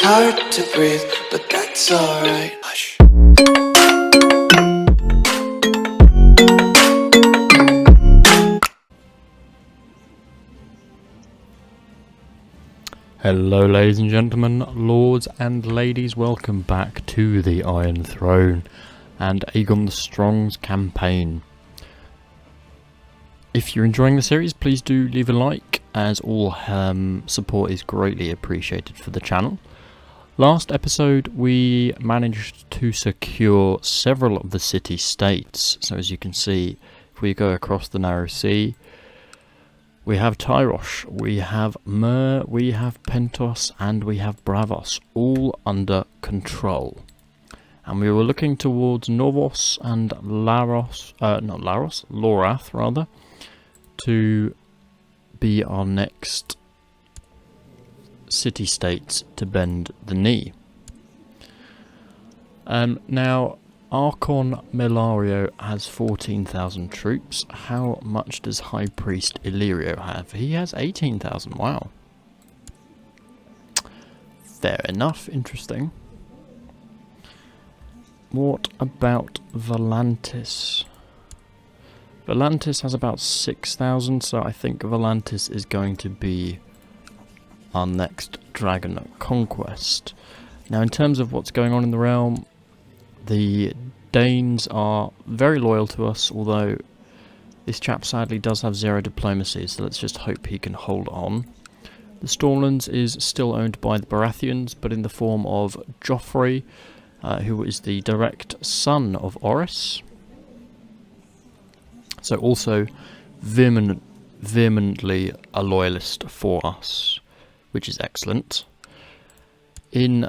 It's hard to breathe, but that's alright. Hush. Hello ladies and gentlemen, lords and ladies, welcome back to the Iron Throne and Aegon the Strong's campaign. If you're enjoying the series, please do leave a like, as all support is greatly appreciated for the channel. Last episode we managed to secure several of the city-states, so as you can see, if we go across the Narrow Sea, we have Tyrosh, we have Mer, we have Pentos, and we have Bravos, all under control. And we were looking towards Novos and Lorath rather, to be our next city-states to bend the knee. Now, Archon Melario has 14,000 troops. How much does High Priest Illyrio have? He has 18,000, wow. Fair enough, interesting. What about Volantis? Volantis has about 6,000, so I think Volantis is going to be our next dragon conquest. Now, in terms of what's going on in the realm, the Danes are very loyal to us, although this chap sadly does have 0 diplomacy, so let's just hope he can hold on. The Stormlands is still owned by the Baratheons, but in the form of Joffrey, who is the direct son of Orys. So also vehemently a loyalist for us, which is excellent. In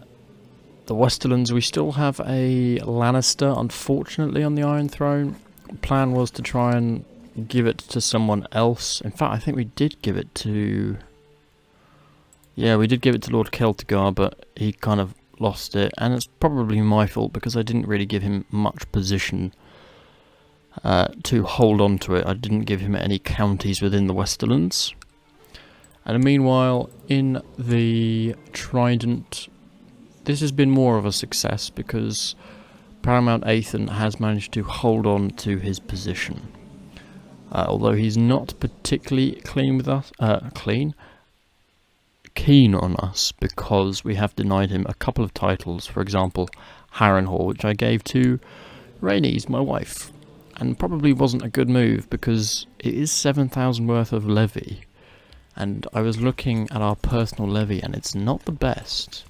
the Westerlands, we still have a Lannister, unfortunately, on the Iron Throne. The plan was to try and give it to someone else. In fact, I think we did give it to... Yeah, we did give it to Lord Celtigar, but he kind of lost it. And it's probably my fault, because I didn't really give him much position to hold on to it. I didn't give him any counties within the Westerlands. And meanwhile, in the Trident, this has been more of a success because Paramount Aethan has managed to hold on to his position. Although he's not particularly keen on us, because we have denied him a couple of titles, for example Harrenhal, which I gave to Rhaenys, my wife, and probably wasn't a good move because it is 7,000 worth of levy, and I was looking at our personal levy and it's not the best.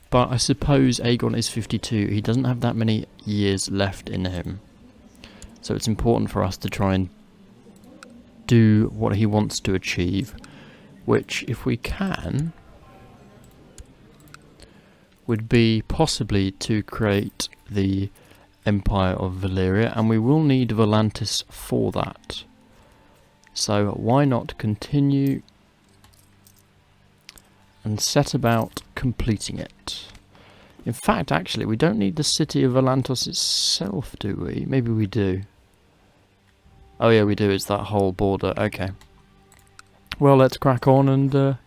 But I suppose Aegon is 52, he doesn't have that many years left in him. So it's important for us to try and do what he wants to achieve, which, if we can, would be possibly to create the Empire of Valyria, and we will need Volantis for that. So why not continue and set about completing it. In fact, actually, we don't need the city of Volantis itself, do we? Maybe we do. Oh yeah, we do. It's that whole border. Okay. Well, let's crack on and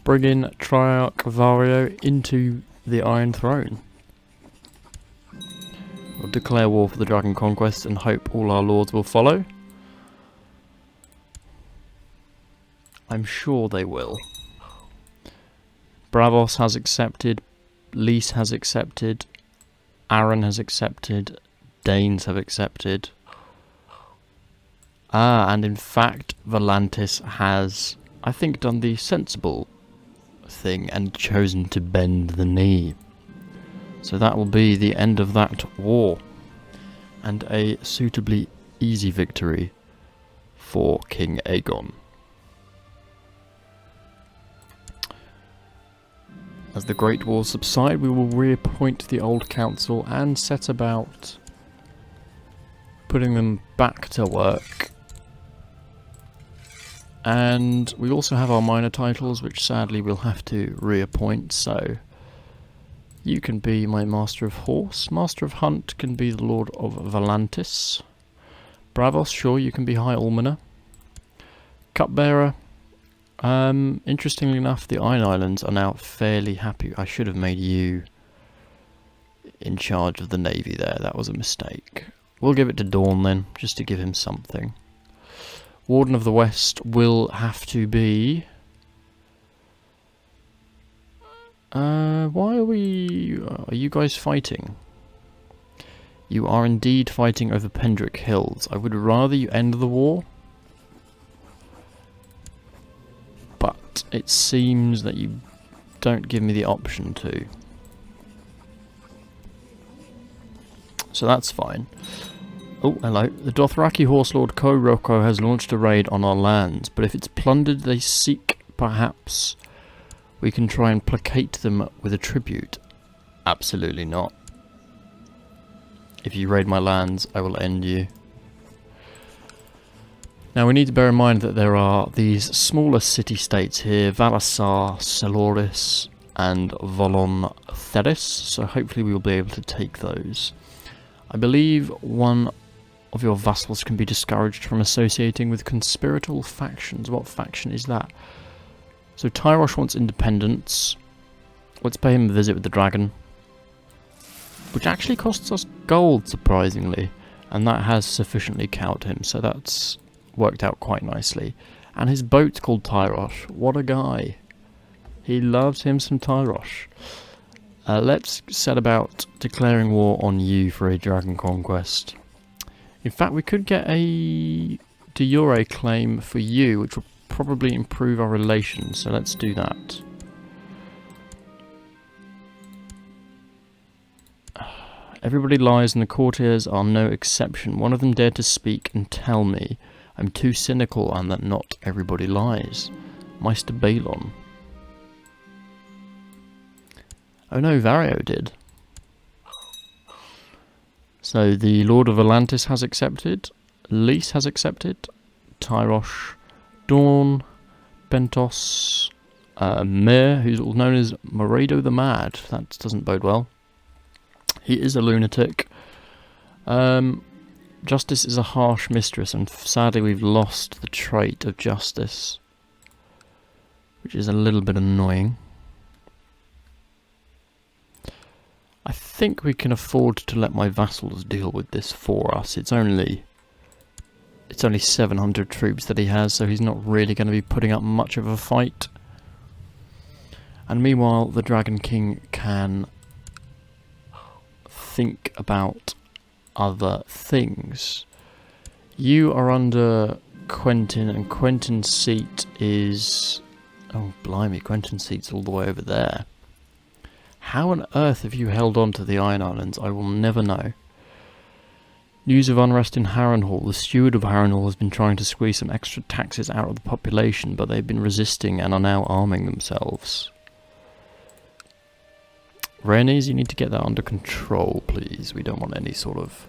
bring in Triarch Vario into the Iron Throne. We'll declare war for the Dragon Conquest and hope all our lords will follow. I'm sure they will. Bravos has accepted, Lys has accepted, Arryn has accepted, Danes have accepted. And in fact, Volantis has, I think, done the sensible thing and chosen to bend the knee. So that will be the end of that war, and a suitably easy victory for King Aegon. As the Great Wars subside, we will reappoint the old council and set about putting them back to work. And we also have our minor titles, which sadly we'll have to reappoint, so you can be my Master of Horse. Master of Hunt can be the Lord of Volantis. Bravos, sure, you can be High Almoner. Cupbearer, Interestingly enough, the Iron Islands are now fairly happy. I should have made you in charge of the navy there. That was a mistake. We'll give it to Dawn then, just to give him something. Warden of the West will have to be... why are we... are you guys fighting? You are indeed fighting over Pendrick Hills. I would rather you end the war. But it seems that you don't give me the option to. So that's fine. Oh, hello. The Dothraki Horse Lord Ko-Roko has launched a raid on our lands, but if it's plundered they seek, perhaps we can try and placate them with a tribute. Absolutely not. If you raid my lands, I will end you. Now we need to bear in mind that there are these smaller city-states here, Valasar, Celoris and Volantis, so hopefully we will be able to take those. I believe one of your vassals can be discouraged from associating with conspiratorial factions. What faction is that? So Tyrosh wants independence. Let's pay him a visit with the dragon. Which actually costs us gold, surprisingly. And that has sufficiently cowed him, so that's worked out quite nicely. And his boat's called Tyrosh. What a guy. He loves him some Tyrosh. Let's set about declaring war on you for a dragon conquest. In fact, we could get a de jure claim for you, which will probably improve our relations, so let's do that. Everybody lies and the courtiers are no exception. One of them dared to speak and tell me I'm too cynical and that not everybody lies. Meister Balon. Oh no, Vario did. So the Lord of Volantis has accepted, Lys has accepted, Tyrosh, Dawn, Bentos, Mir, who's known as Moredo the Mad. That doesn't bode well. He is a lunatic. Justice is a harsh mistress, and sadly we've lost the trait of justice, which is a little bit annoying. I think we can afford to let my vassals deal with this for us. It's only 700 troops that he has, so he's not really going to be putting up much of a fight. And meanwhile, the Dragon King can think about other things. You are under Quentin, and Quentin's seat is... oh, blimey, Quentin's seat's all the way over there. How on earth have you held on to the Iron Islands? I will never know. News of unrest in Harrenhal. The steward of Harrenhal has been trying to squeeze some extra taxes out of the population, but they've been resisting and are now arming themselves. Rennies, you need to get that under control, please. We don't want any sort of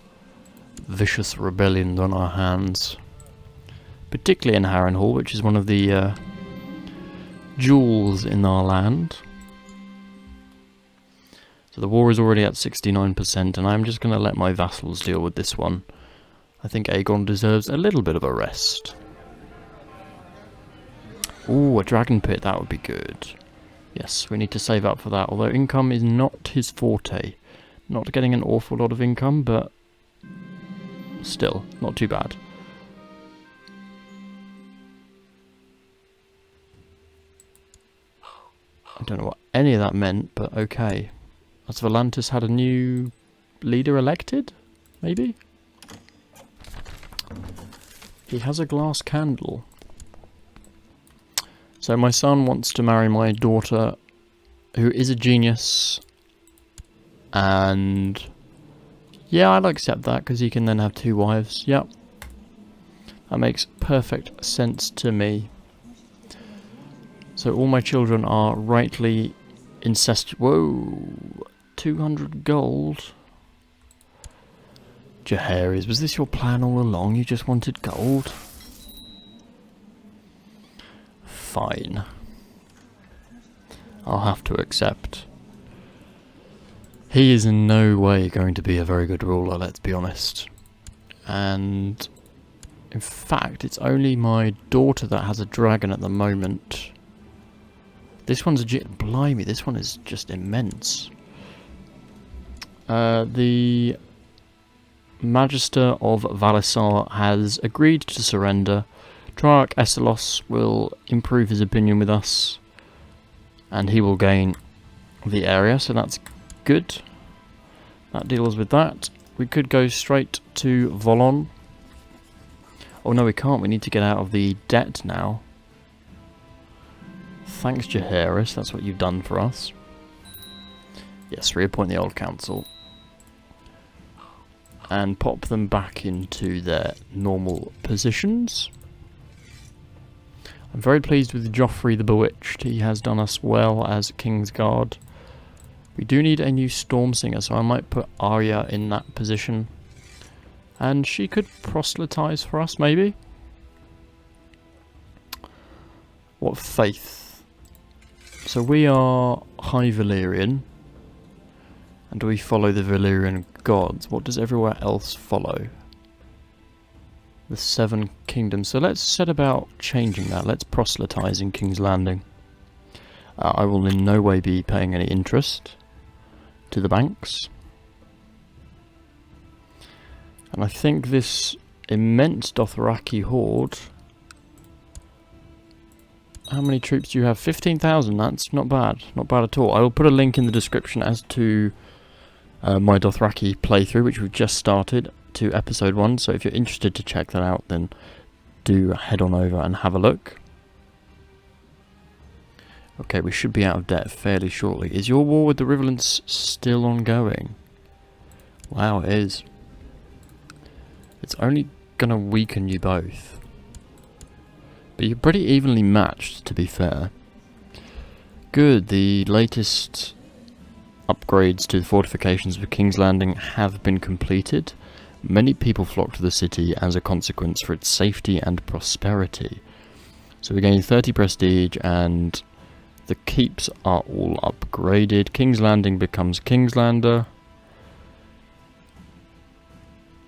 vicious rebellions on our hands. Particularly in Harrenhal, which is one of the jewels in our land. So the war is already at 69%, and I'm just going to let my vassals deal with this one. I think Aegon deserves a little bit of a rest. Ooh, a dragon pit, that would be good. Yes, we need to save up for that, although income is not his forte. Not getting an awful lot of income, but still, not too bad. I don't know what any of that meant, but okay. Has Volantis had a new leader elected? Maybe? He has a glass candle. So my son wants to marry my daughter, who is a genius. And yeah, I'll accept that, because he can then have 2 wives. Yep. That makes perfect sense to me. So all my children are rightly incestuous. Whoa! 200 gold. Jaehaerys, was this your plan all along? You just wanted gold? Fine. I'll have to accept. He is in no way going to be a very good ruler, let's be honest. And In fact, it's only my daughter that has a dragon at the moment. This one's blimey, this one is just immense. The Magister of Valisar has agreed to surrender. Triarch Essos will improve his opinion with us, and he will gain the area, so that's good. That deals with that. We could go straight to Volon. Oh no, we can't. We need to get out of the debt now. Thanks, Jaehaerys. That's what you've done for us. Yes, reappoint the old council. And pop them back into their normal positions. I'm very pleased with Joffrey the Bewitched. He has done us well as King's Guard. We do need a new Stormsinger, so I might put Arya in that position. And she could proselytize for us, maybe? What faith? So we are High Valyrian. And we follow the Valyrian gods. What does everywhere else follow? The Seven Kingdoms. So let's set about changing that. Let's proselytize in King's Landing. I will in no way be paying any interest to the banks. And I think this immense Dothraki horde... How many troops do you have? 15,000, that's not bad. Not bad at all. I will put a link in the description as to my Dothraki playthrough, which we've just started, to episode 1. So if you're interested to check that out, then do head on over and have a look. Okay, we should be out of debt fairly shortly. Is your war with the Riverlands still ongoing? Wow, it is. It's only going to weaken you both. But you're pretty evenly matched, to be fair. Good, the latest upgrades to the fortifications of King's Landing have been completed. Many people flock to the city as a consequence for its safety and prosperity. So we gain 30 prestige and the keeps are all upgraded. King's Landing becomes Kingslander.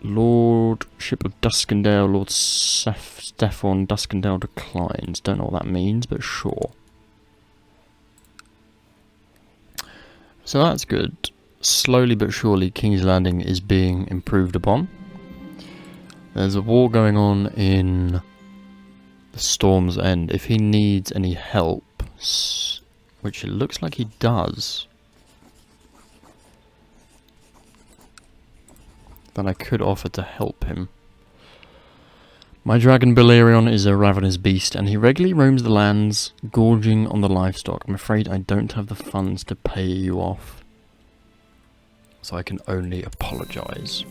Lordship of Duskendale, Lord Stefan Duskendale declines. Don't know what that means, but sure. So that's good. Slowly but surely King's Landing is being improved upon. There's a war going on in the Storm's End. If he needs any help, which it looks like he does, then I could offer to help him. My dragon Balerion is a ravenous beast, and he regularly roams the lands, gorging on the livestock. I'm afraid I don't have the funds to pay you off, so I can only apologise.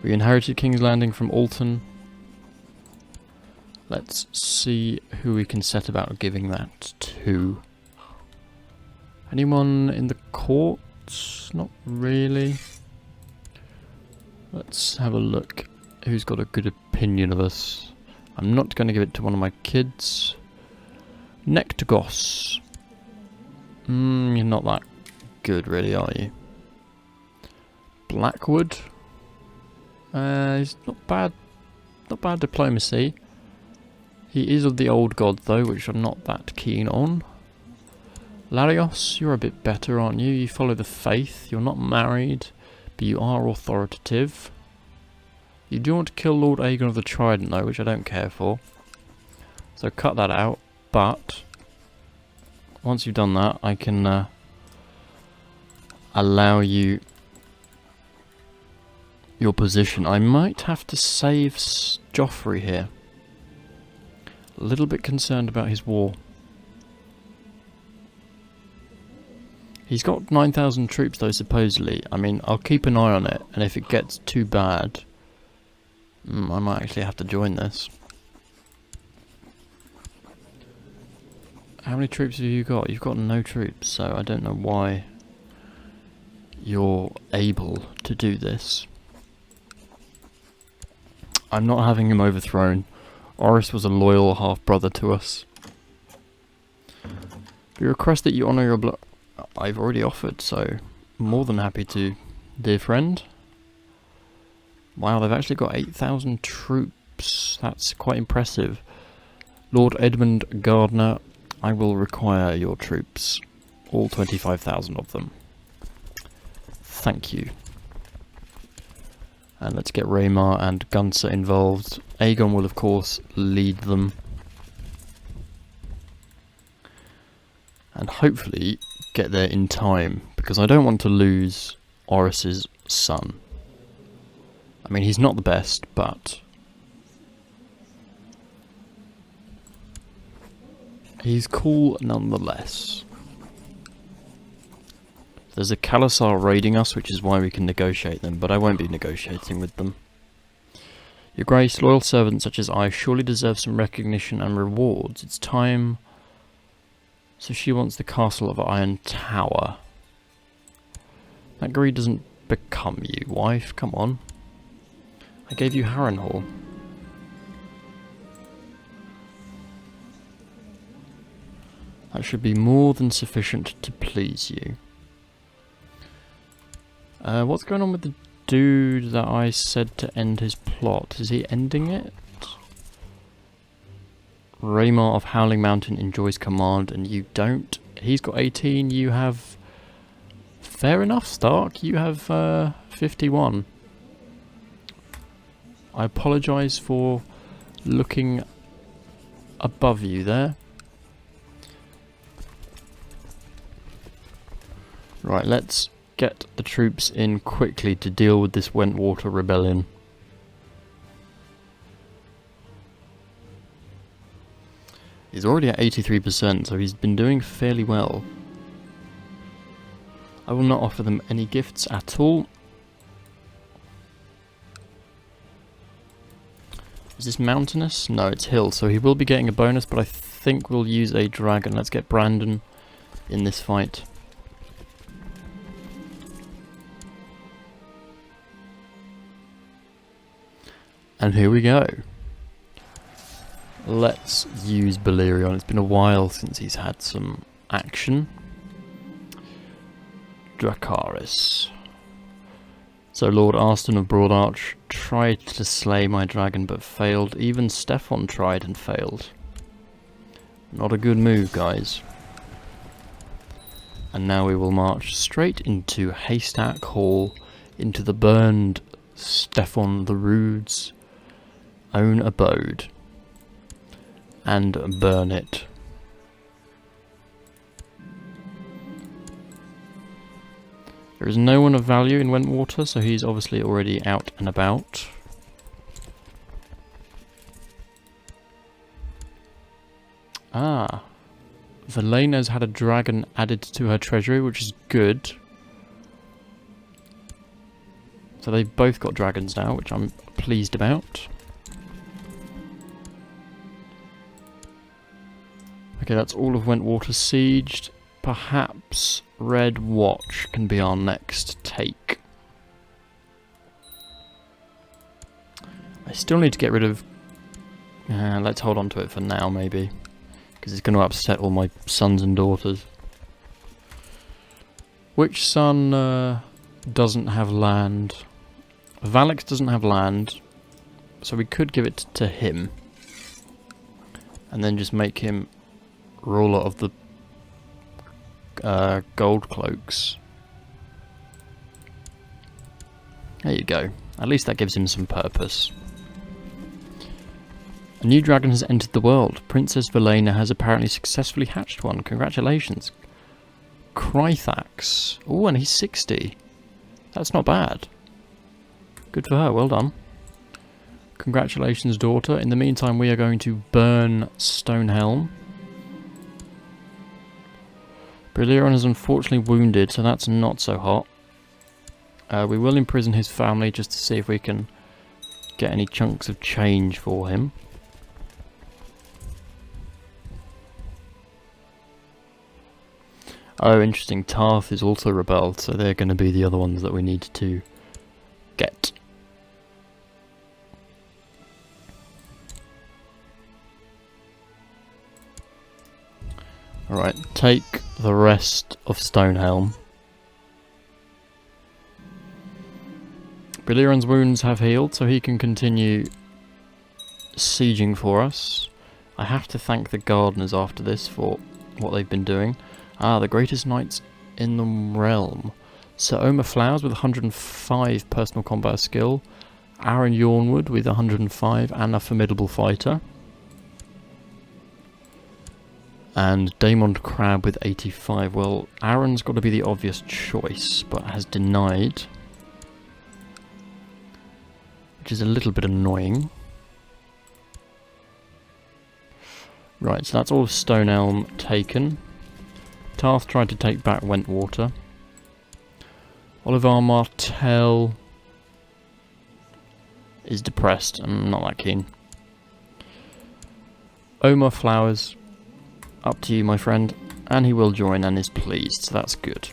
We inherited King's Landing from Alton. Let's see who we can set about giving that to. Anyone in the courts? Not really. Let's have a look. Who's got a good opinion of us? I'm not going to give it to one of my kids. Nectagos. You're not that good, really, are you? Blackwood. He's not bad. Not bad diplomacy. He is of the old god, though, which I'm not that keen on. Larios, you're a bit better, aren't you? You follow the faith. You're not married, but you are authoritative. You do want to kill Lord Aegon of the Trident, though, which I don't care for. So cut that out, but once you've done that, I can allow you your position. I might have to save Joffrey here. A little bit concerned about his war. He's got 9,000 troops, though, supposedly. I mean, I'll keep an eye on it, and if it gets too bad, I might actually have to join this. How many troops have you got? You've got no troops, so I don't know why you're able to do this. I'm not having him overthrown. Oris was a loyal half-brother to us. We request that you honour your blood. I've already offered, so more than happy to, dear friend. Wow, they've actually got 8,000 troops troops. That's quite impressive. Lord Edmund Gardner, I will require your troops. All 25,000 of them. Thank you. And let's get Rhaemar and Gunsa involved. Aegon will, of course, lead them. And hopefully get there in time, because I don't want to lose Orys's son. I mean, he's not the best, but he's cool nonetheless. There's a Khalasar raiding us, which is why we can negotiate them, but I won't be negotiating with them. Your Grace, loyal servants such as I surely deserve some recognition and rewards. It's time. So she wants the Castle of Iron Tower. That greed doesn't become you, wife. Come on. I gave you Harrenhal. That should be more than sufficient to please you. What's going on with the dude that I said to end his plot? Is he ending it? Rhaemar of Howling Mountain enjoys command and you don't. He's got 18, you have... Fair enough, Stark. You have 51. I apologise for looking above you there. Right, let's get the troops in quickly to deal with this Wentwater rebellion. He's already at 83%, so he's been doing fairly well. I will not offer them any gifts at all. Is this mountainous? No, it's hill, so he will be getting a bonus, but I think we'll use a dragon. Let's get Brandon in this fight. And here we go. Let's use Balerion. It's been a while since he's had some action. Dracarys. So Lord Arston of Broadarch tried to slay my dragon but failed. Even Steffon tried and failed. Not a good move, guys. And now we will march straight into Haystack Hall, into the burned Steffon the Rude's own abode. And burn it. There is no one of value in Wentwater, so he's obviously already out and about. Ah. Valena's had a dragon added to her treasury, which is good. So they've both got dragons now, which I'm pleased about. Okay, that's all of Wentwater sieged. Perhaps Red Watch can be our next take. I still need to get rid of... let's hold on to it for now, maybe. Because it's going to upset all my sons and daughters. Which son doesn't have land? Valix doesn't have land. So we could give it to him. And then just make him ruler of the gold cloaks. There you go. At least that gives him some purpose. A new dragon has entered the world. Princess Valena has apparently successfully hatched one. Congratulations. Krythax. Oh, and he's 60. That's not bad. Good for her. Well done. Congratulations, daughter. In the meantime, we are going to burn Stonehelm. Balerion is unfortunately wounded, so that's not so hot. We will imprison his family just to see if we can get any chunks of change for him. Oh, interesting. Tarth is also rebelled, so they're going to be the other ones that we need to get. Alright, take the rest of Stonehelm. Balerion's wounds have healed, so he can continue sieging for us. I have to thank the gardeners after this for what they've been doing. Ah, the greatest knights in the realm. Sir Omer Flowers with 105 personal combat skill. Aaron Yornwood with 105 and a formidable fighter. And Daemon Crab with 85. Well, Aaron's got to be the obvious choice, but has denied. Which is a little bit annoying. Right, so that's all of Stone Elm taken. Tarth tried to take back Wentwater. Oliver Martell is depressed. I'm not that keen. Omar Flowers, up to you, my friend. And he will join and is pleased, so that's good.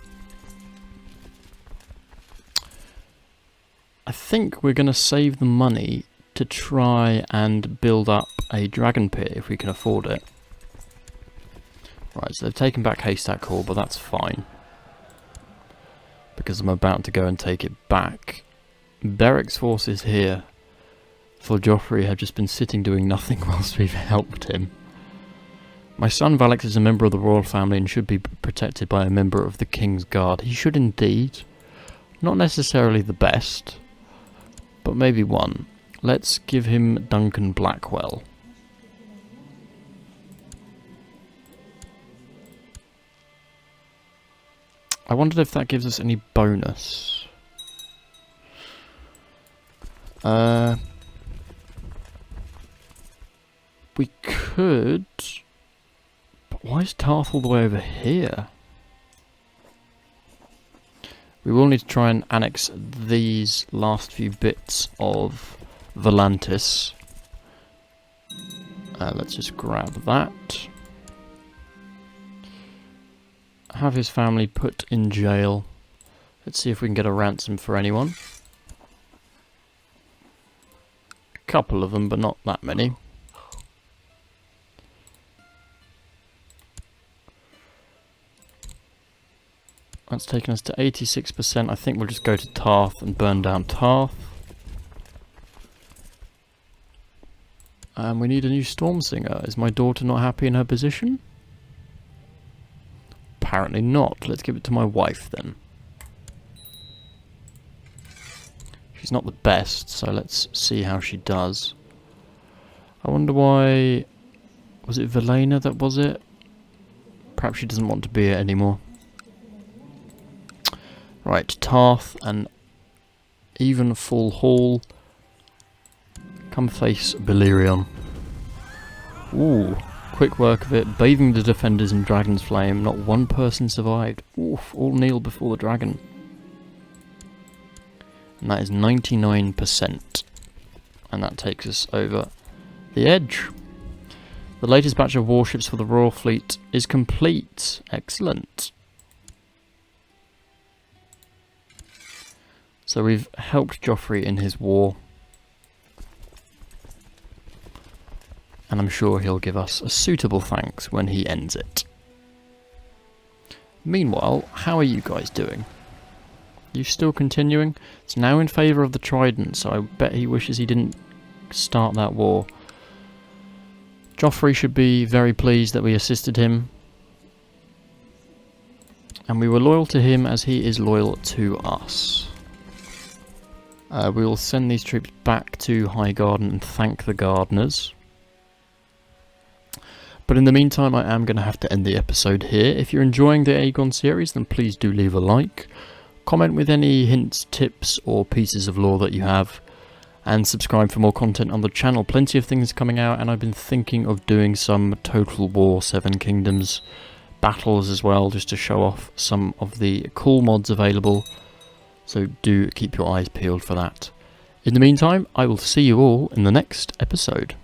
I think we're going to save the money to try and build up a dragon pit if we can afford it. Right, so they've taken back Haystack Hall, but that's fine. Because I'm about to go and take it back. Beric's forces here for Joffrey have just been sitting doing nothing whilst we've helped him. My son Valix is a member of the royal family and should be protected by a member of the King's Guard. He should indeed. Not necessarily the best, but maybe one. Let's give him Duncan Blackwell. I wondered if that gives us any bonus. We could... But why is Tarth all the way over here? We will need to try and annex these last few bits of Volantis. Let's just grab that. Have his family put in jail. Let's see if we can get a ransom for anyone. A couple of them, but not that many. That's taken us to 86%. I think we'll just go to Tarth and burn down Tarth. And we need a new Storm Singer. Is my daughter not happy in her position? Apparently not. Let's give it to my wife then. She's not the best, so let's see how she does. I wonder why... Was it Velena that was it? Perhaps she doesn't want to be it anymore. Right, Tarth and even full Hall. Come face Balerion. Ooh, quick work of it. Bathing the defenders in Dragon's Flame. Not one person survived. Oof, all kneel before the dragon. And that is 99%. And that takes us over the edge. The latest batch of warships for the Royal Fleet is complete. Excellent. So we've helped Joffrey in his war. And I'm sure he'll give us a suitable thanks when he ends it. Meanwhile, how are you guys doing? You still continuing? It's now in favour of the Trident, so I bet he wishes he didn't start that war. Joffrey should be very pleased that we assisted him. And we were loyal to him as he is loyal to us. We will send these troops back to Highgarden and thank the gardeners. But in the meantime, I am going to have to end the episode here. If you're enjoying the Aegon series, then please do leave a like. Comment with any hints, tips, or pieces of lore that you have. And subscribe for more content on the channel. Plenty of things coming out, and I've been thinking of doing some Total War 7 Kingdoms battles as well, just to show off some of the cool mods available. So do keep your eyes peeled for that. In the meantime, I will see you all in the next episode.